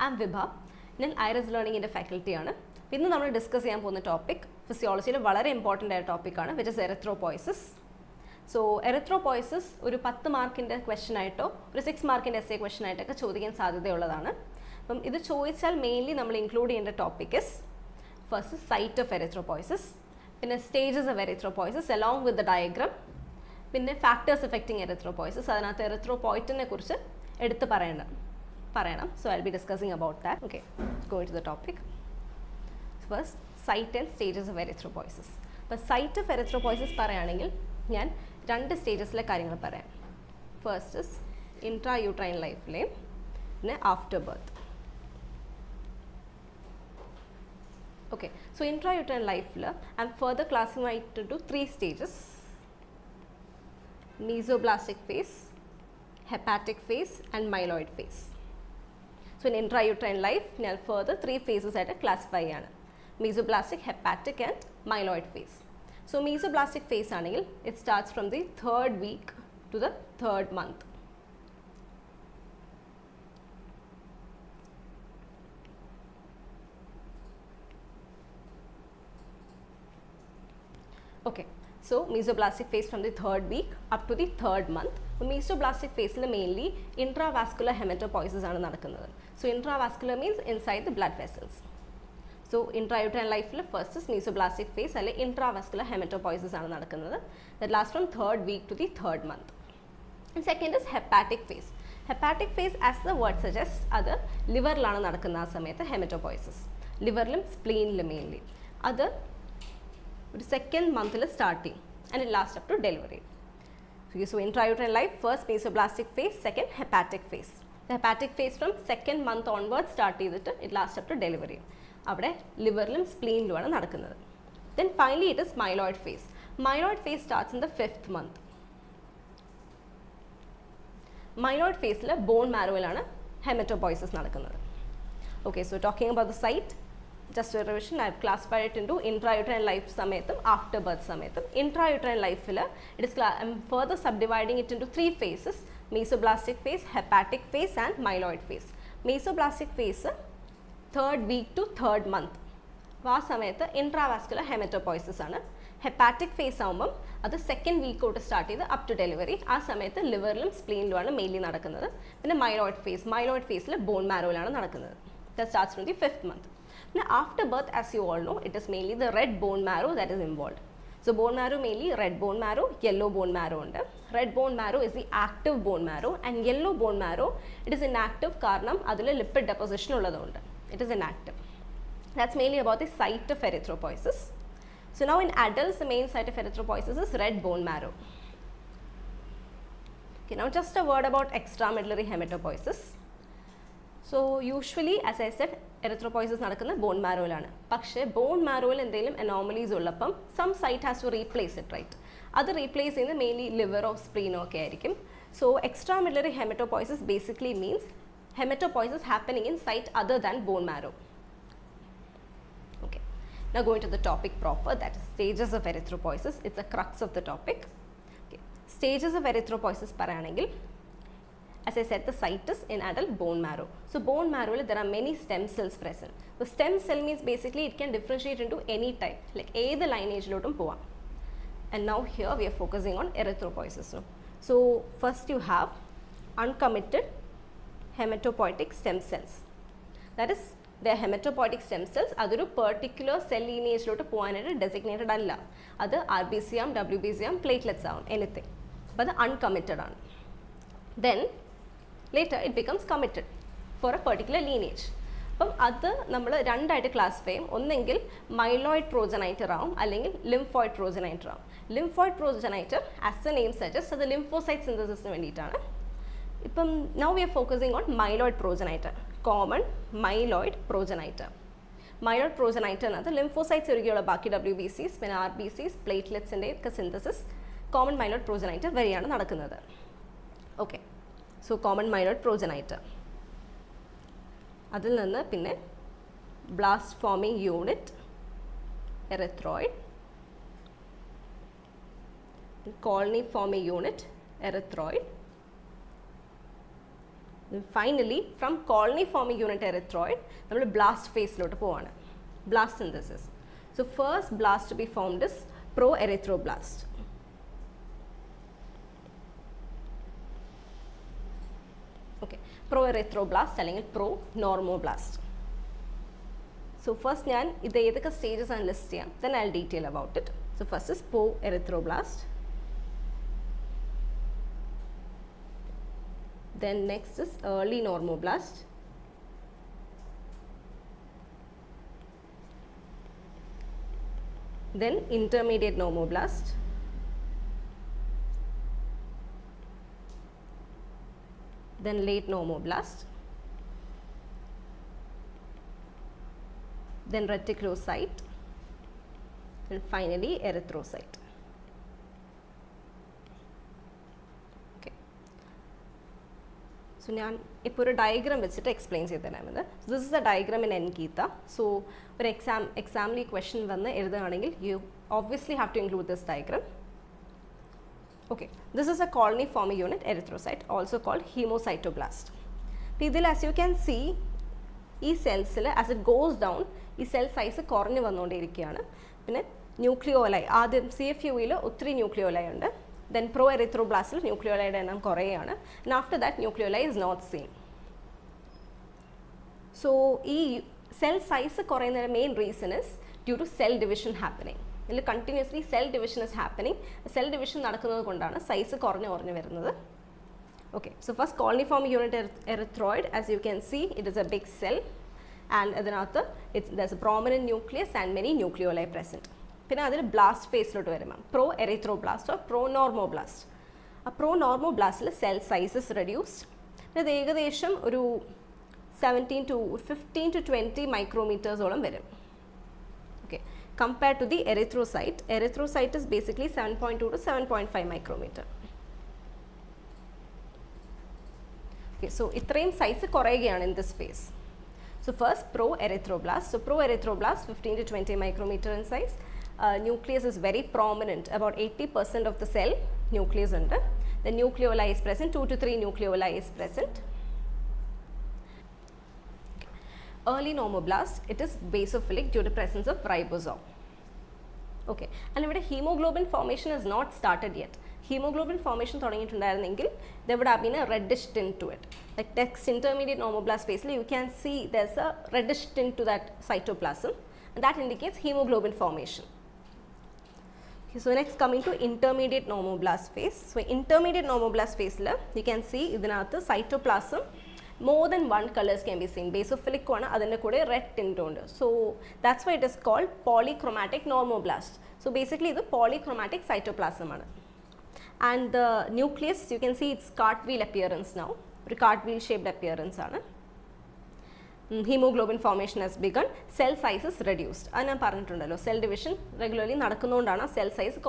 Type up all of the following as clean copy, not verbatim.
I'm Vibha. ഞാൻ IRIS ലേണിംഗിൻ്റെ ഫാക്കൽറ്റിയാണ്. ഇന്ന് നമ്മൾ ഡിസ്കസ് ചെയ്യാൻ പോകുന്ന ടോപ്പിക് ഫിസിയോളജിയിൽ വളരെ ഇമ്പോർട്ടൻ്റ് ആയ ടോപ്പിക്കാണ്, which is erythropoiesis. So erythropoiesis ഒരു 10 മാർക്കിൻ്റെ ക്വസ്റ്റൻ ആയിട്ടോ ഒരു 6 മാർക്കിൻ്റെ എസ്സേ ക്വസ്റ്റൻ ആയിട്ടൊക്കെ ചോദിക്കാൻ സാധ്യതയുള്ളതാണ്. അപ്പം ഇത് ചോദിച്ചാൽ മെയിൻലി നമ്മൾ ഇൻക്ലൂഡ് ചെയ്യേണ്ട topic is first site of erythropoiesis, പിന്നെ stages of erythropoiesis along with the diagram, പിന്നെ ഫാക്ടേഴ്സ് എഫക്റ്റിംഗ് എറിത്രോപോയിസിസ്. അതിനകത്ത് എറിത്രോപോയിറ്റിനെ കുറിച്ച് എടുത്ത് പറയണം. So I'll be discussing about that. Okay, going to the topic. First, site and stages of erythropoiesis. അപ്പോൾ site of erythropoiesis പറയുകയാണെങ്കിൽ ഞാൻ 2 സ്റ്റേജസിലെ കാര്യങ്ങൾ പറയാം. ഫസ്റ്റ് ഇസ് ഇൻട്രാ യൂട്രൈൻ ലൈഫിലെയും പിന്നെ after birth. Okay, so intrauterine life I'm further classifying it into 3 stages: mesoblastic phase, hepatic phase and myeloid phase. So in intrauterine life ഞാൻ further 3 phases ആയിട്ട് classify ചെയ്യാണ്: mesoblastic, hepatic and myeloid phase. So mesoblastic phase ആണെങ്കിൽ it starts from the 3rd week to the 3rd month. Okay, so mesoblastic phase from the 3rd week up to the 3rd month. Mesoblastic phase mainly intravascular hematopoiesis ആണ് നടക്കുന്നത്. So intravascular means inside the blood vessels. So intrauterine life first is mesoblastic phase അല്ലെ intravascular hematopoiesis ആണ് നടക്കുന്നത്. That lasts from 3rd week to the 3rd month. And second is hepatic phase. Hepatic phase as the word suggests അത് ലിവറിലാണ് നടക്കുന്ന ആ സമയത്ത് hematopoiesis. ലിവറിലും സ്പ്ലീനിലും mainly. അത് ഒരു 2nd month start ചെയ്യും and it lasts up to delivery. So intrauterine life, first mesoblastic phase, second hepatic phase. The hepatic phase from 2nd month onwards start ചെയ്തിട്ട് it lasts up to delivery. അവിടെ ലിവറിലും സ്പ്ലീനിലുമാണ് നടക്കുന്നത്. Then finally it is myeloid phase. Myeloid phase starts in the 5th month. Myeloid phase bone മാരോയിലാണ് hematopoiesis നടക്കുന്നത്. Okay, so talking about the site, just a revision, I have classified it into intrauterine life സമയത്തും after birth സമയത്തും. Intrauterine life it is I'm further subdividing it into 3 phases: mesoblastic phase, hepatic phase and myeloid phase. Mesoblastic phase 3rd week to 3rd month. ആ സമയത്ത് intravascular hematopoiesis ആണ്. Hepatic phase ആകുമ്പം അത് 2nd week തൊട്ട് start ചെയ്ത് up to delivery. ആ സമയത്ത് ലിവറിലും സ്പ്ലീനിലുമാണ് mainly നടക്കുന്നത്. പിന്നെ മൈലോയിഡ് ഫേസിൽ ബോൺ മാരോയിലാണ് നടക്കുന്നത്. That starts from the 5th month. Now after birth, as you all know, it is mainly the red bone marrow that is involved. So bone marrow mainly red bone marrow, yellow bone marrow ഉണ്ട്. Red bone marrow is the active bone marrow and yellow bone marrow it is inactive കാരണം അതിൽ lipid deposition ഉള്ളതുകൊണ്ട് it is inactive. That's mainly about the site of erythropoiesis. So now in adults the main site of erythropoiesis is red bone marrow. Okay, now just a word about extramedullary hematopoiesis. So usually as I said erythropoiesis നടക്കുന്ന bone മാരോയിലാണ്. പക്ഷേ bone മാരോയിൽ എന്തെങ്കിലും anomalies ഉള്ളപ്പം some site has to replace it, right? അത് replace ചെയ്യുന്നത് mainly ലിവറോ സ്പ്ലീനോ ഒക്കെ ആയിരിക്കും. So extramedullary hematopoiesis basically means hematopoiesis happening in site other than bone marrow. Okay, now going to the topic proper, that is stages of erythropoiesis. It's the crux of the topic. Okay, stages of erythropoiesis പറയുകയാണെങ്കിൽ as I said, the site is in adult bone marrow. So bone marrow there are many stem cells present. The stem cell means basically it can differentiate into any type, like either lineage lotum poa. And now here we are focusing on erythropoiesis. So first you have uncommitted hematopoietic stem cells. That is, they are hematopoietic stem cells. അതൊരു particular cell lineage ലോട്ട് പോകാനായിട്ട് designated അല്ല. അത് RBC ആം, WBC ആം, platelets ആവും, anything. അപ്പോൾ അത് uncommitted ആണ്. Then later it becomes committed for a particular lineage. അപ്പം അത് നമ്മൾ രണ്ടായിട്ട് ക്ലാസിഫൈ ചെയ്യും. ഒന്നെങ്കിൽ മൈലോയിഡ് പ്രോജനൈറ്റർ ആവും അല്ലെങ്കിൽ ലിംഫോയിഡ് പ്രോജനൈറ്റർ ആവും. Lymphoid progenitor as a name suggest അത് ലിംഫോസൈറ്റ് സിന്തസിസിന് വേണ്ടിയിട്ടാണ്. ഇപ്പം now we are focusing on myeloid progenitor, common myeloid progenitor. Myeloid പ്രോജനൈറ്ററിനകത്ത് ലിംഫോസൈറ്റ്സ് ഒഴികെയുള്ള ബാക്കി WBCs പിന്നെ RBCs പ്ലേറ്റ്ലെറ്റ്സിൻ്റെ ഒക്കെ സിന്തസിസ് കോമൺ മൈലോയിഡ് പ്രോജനൈറ്റർ വരെയാണ് നടക്കുന്നത്. Okay, so common myeloid progenitor. അതിൽ നിന്ന് പിന്നെ blast forming unit erythroid, colony forming unit erythroid, Finally, from colony forming unit erythroid, we will blast phase lote povana. Blast synthesis. So first blast to be formed is pro-erythroblast. Okay, pro-erythroblast അല്ലെങ്കിൽ pro-normoblast. So first ഞാൻ ഇത് ഏതൊക്കെ stages ആണ് list ചെയ്യാം, then I'll detail about it. So first is pro-erythroblast. Then next is early normoblast. Then intermediate normoblast. Then late normoblast. Then reticulocyte. And finally erythrocyte. So, I will diagram explain this. This is a diagram in Nkita. So, for exam question, you obviously have to include this diagram. Okay, this is a colony forming unit erythrocyte, also called hemocytoblast. As you can see, these cells, as it goes down, this cell size is nucleoli. CFU is 3 nucleoli. Then pro-erythroblast nucleoli and after that nucleoli is not seen. So this cell size main reason is due to cell division happening. Continuously cell division is happening. Cell division size is. Okay, so first colony forming unit erythroid, as you can see, it is a big cell, and there's a prominent nucleus and many nucleoli present. Then blast phase pro-erythroblast or pro-normoblast. A pro-normoblast cell size is reduced. Then 17 to 15 to 20 micrometers. Okay. Compared to the erythrocyte, erythrocyte is basically 7.2 to 7.5 micrometer. Okay, so itrame size in this phase. So first pro-erythroblast. So pro-erythroblast 15 to 20 micrometer in size. Nucleus is very prominent, about 80% of the cell nucleus under. The nucleoli is present, 2 to 3 nucleoli is present. Okay. Early normoblast, it is basophilic due to presence of ribosome. Okay, and hemoglobin formation has not started yet. Hemoglobin formation there would have been a reddish tint to it. Like next intermediate normoblast phase, you can see there's a reddish tint to that cytoplasm, and that indicates hemoglobin formation. Okay, so next coming to intermediate normoblast phase. So intermediate normoblast phase, you can see the cytoplasm more than one colors can be seen. Basophilic red tint. So that's why it is called polychromatic normoblast. So basically the polychromatic cytoplasm. And the nucleus, you can see it's cartwheel appearance now, cartwheel shaped appearance. Hemoglobin formation has begun, cell size is reduced. Cell division regularly cell size is.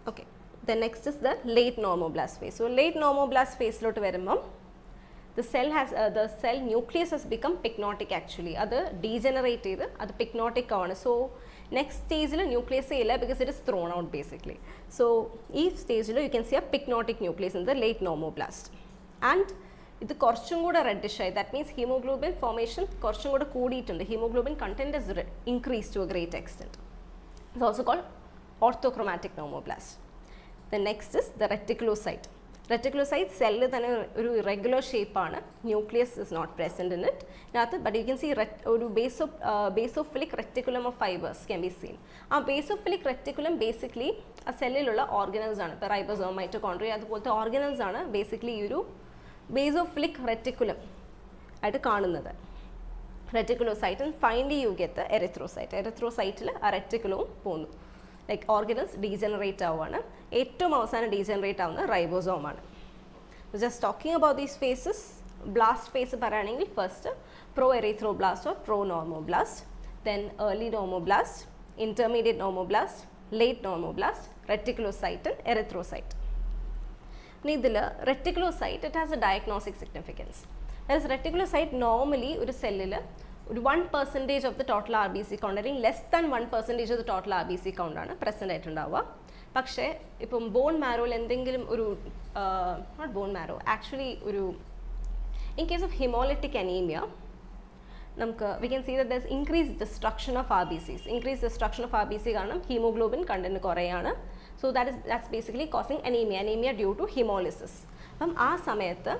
Okay, the next is the late normoblast phase. So late normoblast phase the cell nucleus has become pycnotic actually. That degenerated, that pycnotic. So next stage nucleus because it is thrown out basically. So each stage you can see a pycnotic nucleus in the late normoblast. And this is reddish, that means hemoglobin formation is hemoglobin content is increased to a great extent. It is also called orthochromatic normoblast. The next is the reticulocyte. Reticulocyte cell is a irregular shape, nucleus is not present in it, but you can see basophilic reticulum of fibers can be seen. A basophilic reticulum basically a cellular organelles, ribosome, mitochondria, the organelles are basically basophilic reticulum reticulocyte, and finally you get the erythrocyte. Erythrocyte a reticulum like organelles degenerate degenerate ribosome. So just talking about these phases, blast phase first pro-erythroblast or pro-normoblast, then early normoblast, intermediate normoblast, late normoblast, reticulocyte and erythrocyte. Reticulocyte, it has a diagnostic significance. Whereas reticulocyte normally a cell 1% of the total RBC count, less than 1% of the total RBC count present. പക്ഷേ ഇപ്പം bone മാരോയിൽ എന്തെങ്കിലും ഒരു not bone marrow actually ഒരു in case of hemolytic anemia നമുക്ക് we can see that there's increased destruction of RBCs. Increased destruction of RBC കാരണം hemoglobin content കുറയാണ്. So that's basically causing anemia due to hemolysis. അപ്പം ആ സമയത്ത്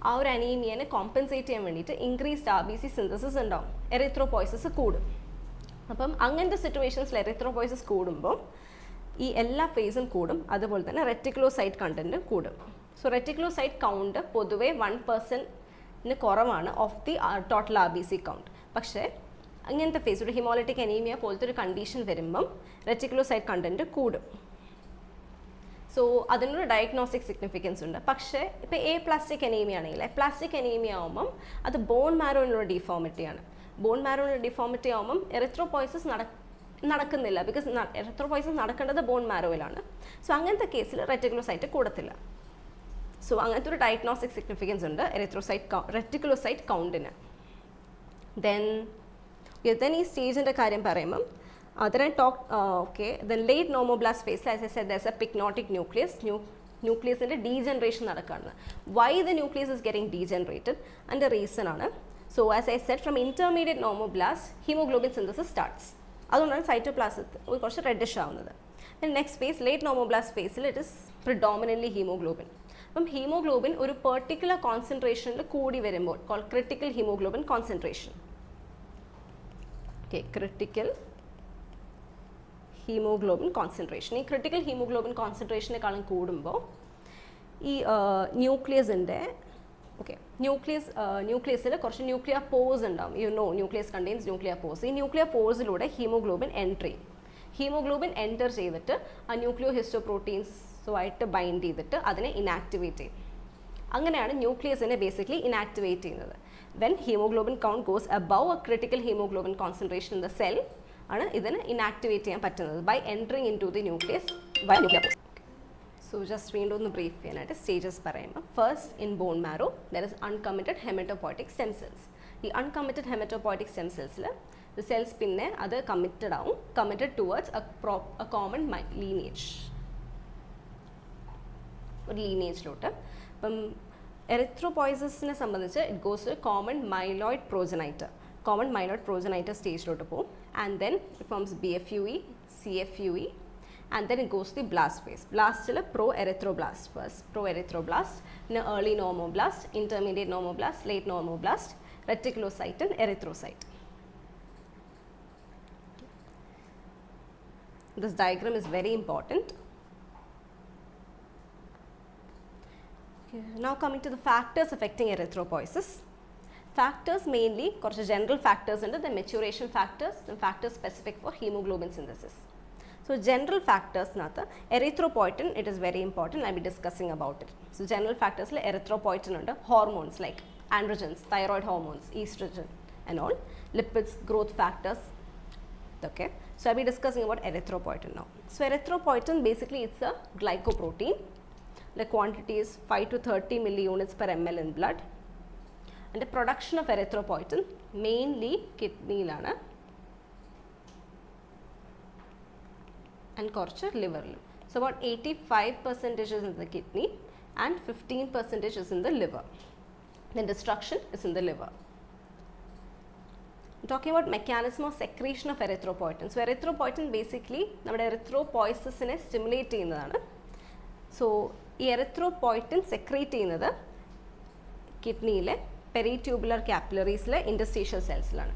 ആ ഒരു അനീമിയനെ compensate ചെയ്യാൻ വേണ്ടിയിട്ട് ഇൻക്രീസ്ഡ് RBC സിന്തസിസ് ഉണ്ടാവും, എറിത്രോപോയ്സിസ് കൂടും. അപ്പം അങ്ങനത്തെ സിറ്റുവേഷൻസിൽ എറിത്രോപോയ്സിസ് കൂടുമ്പോൾ ഈ എല്ലാ ഫേസും കൂടും, അതുപോലെ തന്നെ റെറ്റിക്കുലോസൈറ്റ് കണ്ടന്റ് കൂടും. സോ റെറ്റിക്കുലോസൈറ്റ് കൗണ്ട് പൊതുവേ 1% കുറവാണ് of the total RBC count. പക്ഷേ അങ്ങനത്തെ ഫേസ് ഒരു ഹിമോലറ്റിക് അനീമിയ പോലത്തെ ഒരു കണ്ടീഷൻ വരുമ്പം റെറ്റിക്കുലോസൈറ്റ് കണ്ടന്റ് കൂടും. സോ അതിനൊരു ഡയഗ്നോസ്റ്റിക് സിഗ്നിഫിക്കൻസ് ഉണ്ട്. പക്ഷേ ഇപ്പോൾ പ്ലാസ്റ്റിക് അനീമിയ ആണെങ്കിൽ പ്ലാസ്റ്റിക് അനീമിയ ആകുമ്പം അത് ബോൺ മാരോയിലുള്ള ഡിഫോമിറ്റിയാണ്. ബോൺ മാരോയിലുള്ള ഡിഫോമിറ്റി ആകുമ്പം എറിത്രോപോയ്സിസ് നടക്കുന്നില്ല, ബിക്കോസ് എറിത്രോപോയ്സിസ് നടക്കേണ്ടത് ബോൺ മാരോയിലാണ്. സോ അങ്ങനത്തെ കേസിൽ റെറ്റിക്കുലോസൈറ്റ് കൂടത്തില്ല. സോ അങ്ങനത്തെ ഒരു ഡയഗ്നോസ്റ്റിക് സിഗ്നിഫിക്കൻസ് ഉണ്ട് റെറ്റിക്കുലോസൈറ്റ് കൗണ്ടിന്. ദെൻ ഈ സ്റ്റേജിൻ്റെ കാര്യം പറയുമ്പം then I talked, okay, the late normoblast phase, as I said, there's a pycnotic nucleus. Nucleus in the degeneration നടക്കുകയാണ്. Why the nucleus is getting degenerated? And the reason ആണ്, so as I said, from intermediate normoblast, hemoglobin synthesis starts. അതുകൊണ്ടാണ് സൈറ്റോപ്ലാസത്തിൽ കുറച്ച് reddish ആവുന്നത്. Then next phase, late normoblast phase, it is predominantly hemoglobin. അപ്പം haemoglobin ഒരു particular കോൺസെൻട്രേഷനിൽ കൂടി വരുമ്പോൾ called critical hemoglobin concentration. Okay, critical haemoglobin concentration. ഈ critical haemoglobin കോൺസെൻട്രേഷനേക്കാളും കൂടുമ്പോൾ ഈ ന്യൂക്ലിയസിൻ്റെ ന്യൂക്ലിയസിൽ കുറച്ച് ന്യൂക്ലിയർ പോസ് ഉണ്ടാവും. Nucleus contains nuclear pores. ഈ ന്യൂക്ലിയർ പോസിലൂടെ ഹീമോഗ്ലോബിൻ എൻട്രി ചെയ്യും. ഹീമോഗ്ലോബിൻ എൻറ്റർ ചെയ്തിട്ട് ആ ന്യൂക്ലിയോ ഹിസ്റ്റോപ്രോട്ടീൻസുമായിട്ട് ബൈൻഡ് ചെയ്തിട്ട് അതിനെ ഇനാക്ടിവേറ്റ് ചെയ്യും. അങ്ങനെയാണ് ന്യൂക്ലിയസിനെ ബേസിക്കലി ഇനാക്ടിവേറ്റ് ചെയ്യുന്നത്. When hemoglobin count goes above a critical hemoglobin concentration in the cell ആണ് ഇതിനെ ഇനാക്ടിവേറ്റ് ചെയ്യാൻ പറ്റുന്നത് by entering into the nucleus by nuclear. So just വീണ്ടും ഒന്ന് ബ്രീഫ് ചെയ്യാനായിട്ട് സ്റ്റേജസ് പറയുമ്പോൾ, first in bone marrow there is uncommitted hematopoietic stem cells. ഈ uncommitted hematopoietic stem സെൽസിൽ ദി സെൽസ് പിന്നെ അത് കമ്മിറ്റഡ് ആവും, committed towards a common lineage, ഒരു ലീനേജിലോട്ട്. അപ്പം എറിത്രോപോയ്സിസിനെ സംബന്ധിച്ച് it goes to common myeloid progenitor. Common myeloid progenitor സ്റ്റേജിലോട്ട് പോകും. And then it forms BFUE, CFUE, and then it goes to the blast phase. Blast pro-erythroblast first, pro-erythroblast, then early normoblast, intermediate normoblast, late normoblast, reticulocyte and erythrocyte. This diagram is very important. Okay, now coming to the factors affecting erythropoiesis. Factors mainly, കുറച്ച് general factors ഉണ്ട്, the maturation factors, the factors specific for hemoglobin synthesis. So general factors nathu erythropoietin, it is very important, I'll be discussing about it. So general factors like erythropoietin undu, hormones like androgens, thyroid hormones, estrogen and all, lipids, growth factors. Okay, so I'll be discussing about erythropoietin now. So erythropoietin basically it's a glycoprotein. The quantity is 5 to 30 milliunits per ml in blood. And the production of erythropoietin mainly kidney-lana and കുറച്ച് liver-ലും. So about 85% is in the kidney and 15% is in the liver. Then destruction is in the liver. Talking about mechanism of secretion of erythropoietin. So erythropoietin basically നമ്മുടെ erythropoiesisനെ stimulate ചെയ്യുന്നതാണ്. So ഈ erythropoietin secrete ചെയ്യുന്നത് കിഡ്നിയിലെ പെരിട്യൂബുലർ കാപ്പിലറീസിലെ ഇൻഡസ്ട്രീഷ്യൽ സെൽസിലാണ്.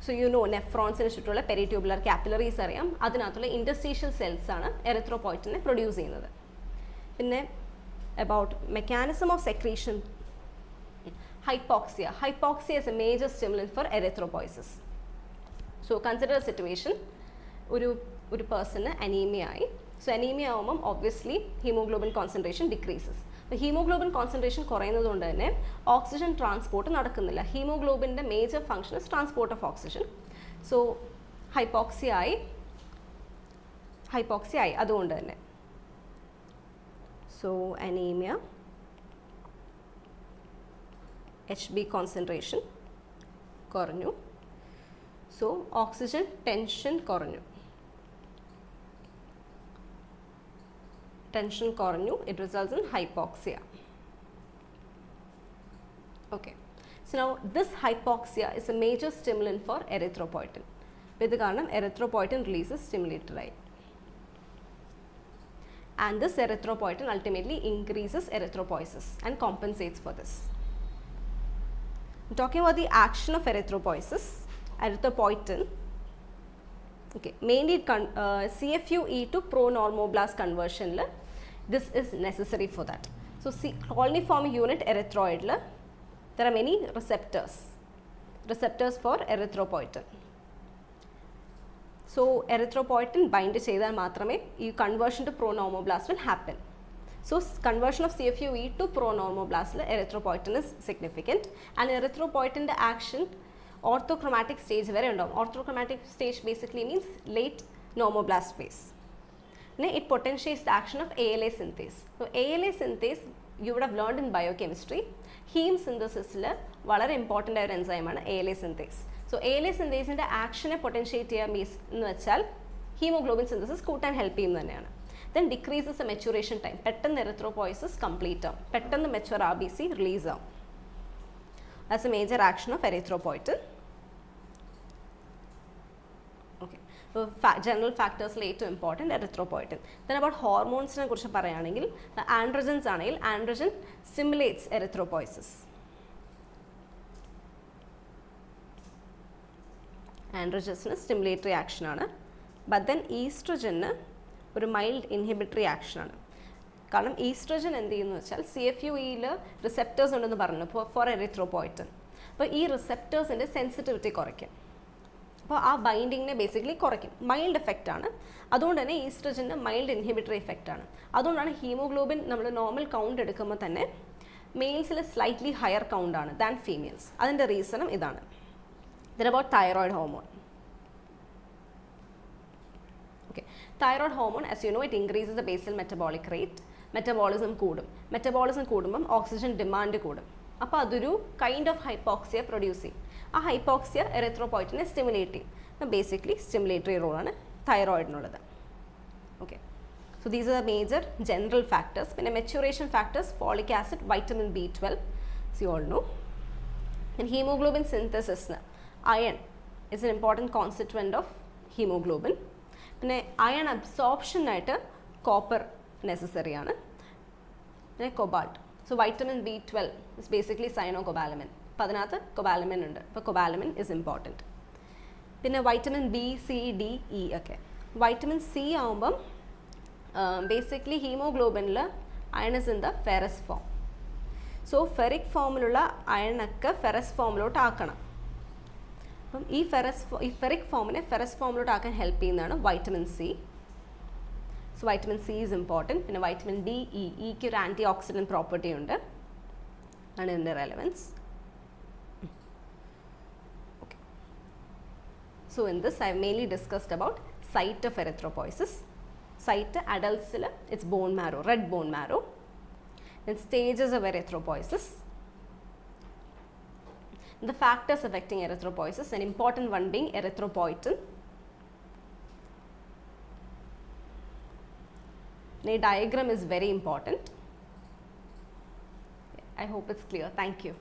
So നെഫ്രോൺസിന് ചുറ്റുമുള്ള പെരിട്യൂബുലർ capillaries അറിയാം, അതിനകത്തുള്ള ഇൻഡസ്ട്രീഷ്യൽ സെൽസാണ് എറിത്രോപോയിറ്റിനെ produce ചെയ്യുന്നത്. പിന്നെ about mechanism of secretion, hypoxia is a major stimulant for erythropoiesis. So consider a situation, ഒരു പേഴ്സണ് അനീമിയ ആയി. സോ അനീമിയ ആവുമ്പം obviously hemoglobin concentration decreases. Hemoglobin concentration കുറയുന്നത് കൊണ്ട് തന്നെ ഓക്സിജൻ ട്രാൻസ്പോർട്ട് നടക്കുന്നില്ല. ഹീമോഗ്ലോബിൻ്റെ major function is transport of oxygen. So hypoxia ആയി അതുകൊണ്ട് തന്നെ. സോ അനീമിയ, HB കോൺസെൻട്രേഷൻ കുറഞ്ഞു. സോ ഓക്സിജൻ ടെൻഷൻ കുറഞ്ഞു. tension കുറഞ്ഞു, it results in hypoxia. Okay, so now this hypoxia is a major stimulant for erythropoietin. ഇത് കാരണം erythropoietin releases stimulatory, and this erythropoietin ultimately increases erythropoiesis and compensates for this. Talking about the action of erythropoiesis, erythropoietin, okay, mainly CFUE to pro-normoblast conversion, this is necessary for that. So colony-forming unit erythroid, there are many receptors for erythropoietin. So erythropoietin bind ചെയ്താൽ മാത്രമേ ഈ conversion to pro-normoblast will happen. So conversion of CFUE to pro-normoblast, erythropoietin is significant, and erythropoietin action orthochromatic stage vare undavum. Orthochromatic stage basically means late normoblast phase. It potentiates the action of ALA synthase. So ALA synthase you would have learned in biochemistry. Heme synthesis is വളരെ important ആയ ഒരു enzyme ആണ് ALA synthase. So ALA synthase ന്റെ action potentiate ചെയ്യാൻ എന്ന് വെച്ചാൽ hemoglobin synthesis കൂട്ടാൻ help ചെയ്യുന്നത് തന്നെയാണ്. Then decreases the maturation time. പെട്ടെന്ന് erythropoiesis complete ആവും, പെട്ടെന്ന് mature RBC release ആവും. That's a major action of erythropoietin. Okay, so general factors ഏറ്റവും important erythropoietin. Then about hormones നെ കുറിച്ച് പറയുകയാണെങ്കിൽ androgens ആണെങ്കിൽ androgen stimulates erythropoiesis. Androgens stimulatory action ആണ്, but then estrogen ഒരു മൈൽഡ് ഇൻഹിബിറ്ററി ആക്ഷൻ ആണ്. കാരണം ഈസ്ട്രജൻ എന്ത് ചെയ്യുന്നു വെച്ചാൽ CFUEയിൽ റിസെപ്റ്റേഴ്സ് ഉണ്ടെന്ന് പറഞ്ഞു ഫോർ എറിത്രോപോയിറ്റിൻ. അപ്പോൾ ഈ റിസെപ്റ്റേഴ്സിൻ്റെ സെൻസിറ്റിവിറ്റി കുറയ്ക്കും, അപ്പോൾ ആ ബൈൻഡിങ്ങിനെ ബേസിക്കലി കുറയ്ക്കും. മൈൽഡ് എഫക്റ്റ് ആണ്, അതുകൊണ്ട് തന്നെ ഈസ്ട്രജൻ്റെ മൈൽഡ് ഇൻഹിബിറ്ററി എഫക്റ്റ് ആണ്. അതുകൊണ്ടാണ് ഹീമോഗ്ലോബിൻ നമ്മൾ നോർമൽ കൗണ്ട് എടുക്കുമ്പോൾ തന്നെ മെയിൽസിൽ സ്ലൈറ്റ്ലി ഹയർ കൗണ്ട് ആണ് ദാൻ ഫീമെയിൽസ്. അതിൻ്റെ റീസണും ഇതാണ്. Then about thyroid hormone. Okay, thyroid hormone, as you know, it increases the basal metabolic rate. Metabolism കൂടും. Metabolism കൂടുമ്പം oxygen demand കൂടും. അപ്പോൾ അതൊരു കൈൻഡ് ഓഫ് ഹൈപ്പോക്സിയ പ്രൊഡ്യൂസ് ചെയ്യും. ആ ഹൈപ്പോക്സിയ എറിത്രോപോയിറ്റിനെ സ്റ്റിമുലേറ്റ് ചെയ്യും. ബേസിക്കലി സ്റ്റിമുലേറ്ററി റോളാണ് തൈറോയിഡിനുള്ളത്. Okay, so these are major general factors. പിന്നെ maturation factors, folic acid, vitamin B12, you all know. And hemoglobin synthesis, iron is an important constituent of hemoglobin. പിന്നെ iron absorption ആയിട്ട് copper necessary ആണ്. പിന്നെ cobalt. So vitamin B12 is basically cyanocobalamin. അപ്പോൾ അതിനകത്ത് cobalamin ഉണ്ട്, അപ്പോൾ cobalamin is important. പിന്നെ vitamin B, C, D, E ഒക്കെ. വൈറ്റമിൻ C ആകുമ്പം ബേസിക്കലി ഹീമോഗ്ലോബിനിൽ iron is in the ferrous form. So ferric ഫോമിലുള്ള അയണൊക്കെ ഫെറസ് ഫോമിലോട്ട് ആക്കണം. അപ്പം ഈ ഫെറിക് ഫോമിനെ ഫെറസ് ഫോമിലോട്ട് ആക്കാൻ ഹെൽപ്പ് ചെയ്യുന്നതാണ് vitamin C. So vitamin C is important. പിന്നെ വൈറ്റമിൻ ഡി, ഇക്ക് ഒരു ആൻറ്റി ഓക്സിഡൻറ്റ് പ്രോപ്പർട്ടി ഉണ്ട്, ആണ് ഇതിൻ്റെ relevance. Okay, so in this I have mainly discussed about site of erythropoiesis. Site അഡൽട്സിൽ it's bone marrow, red bone marrow. And stages of erythropoiesis. The factors affecting erythropoiesis, an important one being erythropoietin. The diagram is very important. I hope it's clear. Thank you.